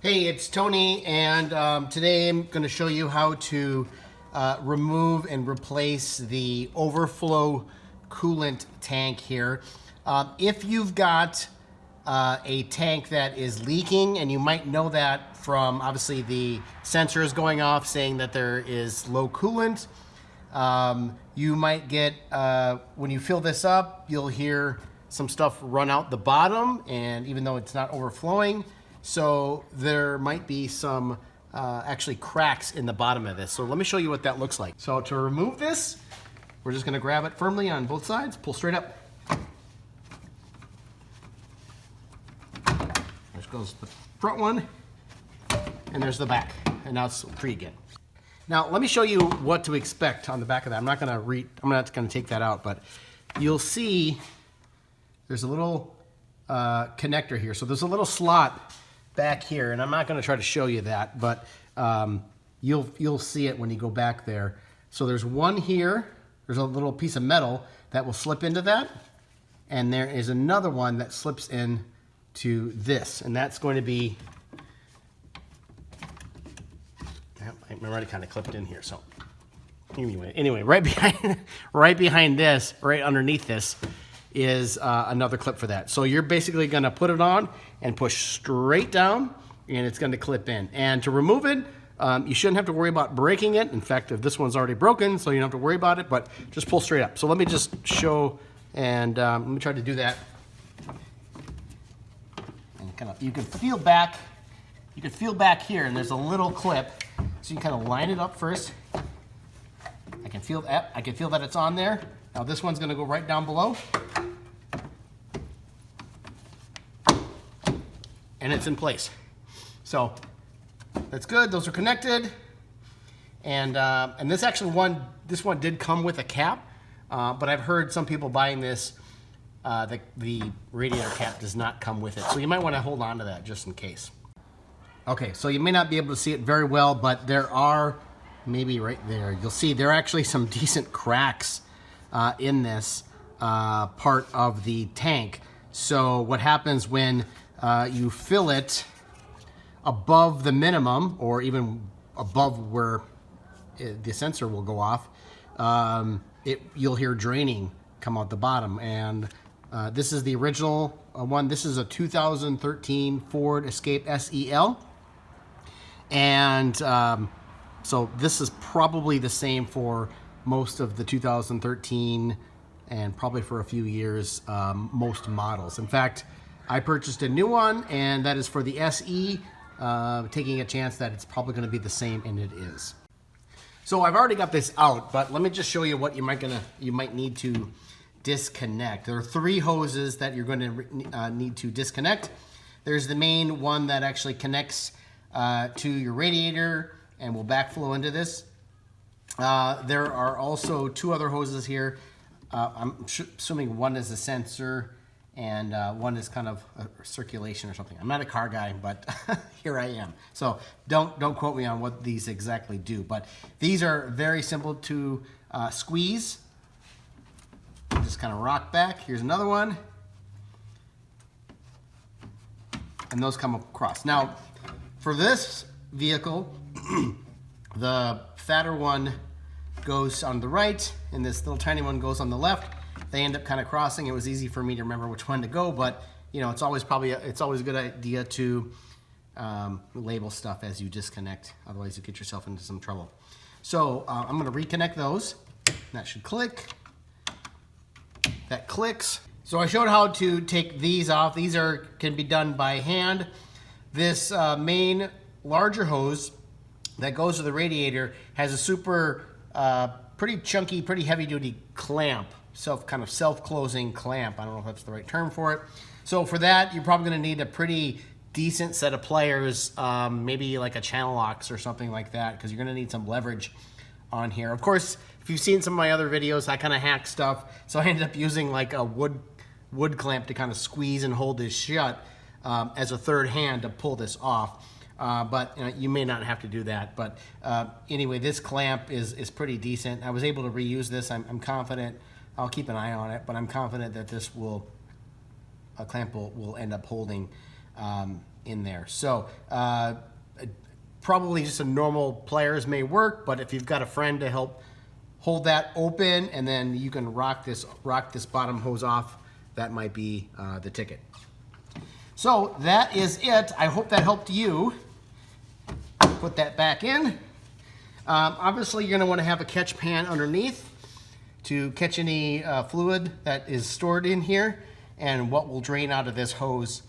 Hey, it's Tony, and today I'm going to show you how to remove and replace the overflow coolant tank here. If you've got a tank that is leaking, and you might know that from obviously the sensors going off saying that there is low coolant, you might get, when you fill this up, you'll hear some stuff run out the bottom, and even though it's not overflowing, so there might be some actually cracks in the bottom of this. So let me show you what that looks like. So to remove this, we're just gonna grab it firmly on both sides, pull straight up. There goes the front one, and there's the back, and now it's free again. Now let me show you what to expect on the back of that. I'm not gonna take that out, but you'll see there's a little connector here. So there's a little slot back here, and I'm not going to try to show you that, but you'll see it when you go back there. So there's one here. There's a little piece of metal that will slip into that, and there is another one that slips in to this, and that's going to be. I'm already kind of clipped in here. So anyway, right behind this, right underneath this, is another clip for that. So you're basically gonna put it on and push straight down, and it's gonna clip in. And to remove it, you shouldn't have to worry about breaking it. In fact, if this one's already broken, so you don't have to worry about it, but just pull straight up. So let me just show, and let me try to do that. And you can feel back here, and there's a little clip, so you kind of line it up first. I can feel that it's on there. Now this one's gonna go right down below, and it's in place. So that's good. Those are connected, and this one did come with a cap, but I've heard some people buying this, the radiator cap does not come with it, so you might want to hold on to that just in case. Okay, so you may not be able to see it very well, but there are, maybe right there, you'll see there are actually some decent cracks in this part of the tank. So what happens when you fill it above the minimum, or even above where the sensor will go off, you'll hear draining come out the bottom. And this is the original one. This is a 2013 Ford Escape SEL. And so this is probably the same for most of the 2013 and probably for a few years, most models. In fact, I purchased a new one, and that is for the SE, taking a chance that it's probably gonna be the same, and it is. So I've already got this out, but let me just show you what you might need to disconnect. There are 3 hoses that you're gonna need to disconnect. There's the main one that actually connects to your radiator and will backflow into this. There are also 2 other hoses here. I'm assuming one is a sensor and one is kind of a circulation or something. I'm not a car guy, but here I am. So don't quote me on what these exactly do, but these are very simple to squeeze. Just kind of rock back. Here's another one. And those come across. Now, for this vehicle, the fatter one goes on the right, and this little tiny one goes on the left. They end up kind of crossing. It was easy for me to remember which one to go, but you know, it's always a good idea to label stuff as you disconnect. Otherwise, you get yourself into some trouble. So I'm going to reconnect those. That should click. That clicks. So I showed how to take these off. These can be done by hand. This main larger hose that goes to the radiator has a super pretty chunky, pretty heavy-duty clamp, kind of self-closing clamp. I don't know if that's the right term for it. So for that, you're probably going to need a pretty decent set of pliers, maybe like a channel locks or something like that, because you're going to need some leverage on here. Of course, if you've seen some of my other videos, I kind of hack stuff, so I ended up using like a wood clamp to kind of squeeze and hold this shut as a third hand to pull this off. But you may not have to do that. But anyway, this clamp is pretty decent. I was able to reuse this. I'm confident. I'll keep an eye on it, but I'm confident that this clamp will end up holding in there. So probably just a normal pliers may work, but if you've got a friend to help hold that open, and then you can rock this bottom hose off, that might be the ticket. So that is it. I hope that helped you. Put that back in. Obviously, you're going to want to have a catch pan underneath to catch any fluid that is stored in here and what will drain out of this hose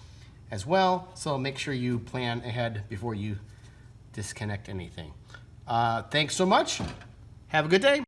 as well. So make sure you plan ahead before you disconnect anything. Thanks so much. Have a good day.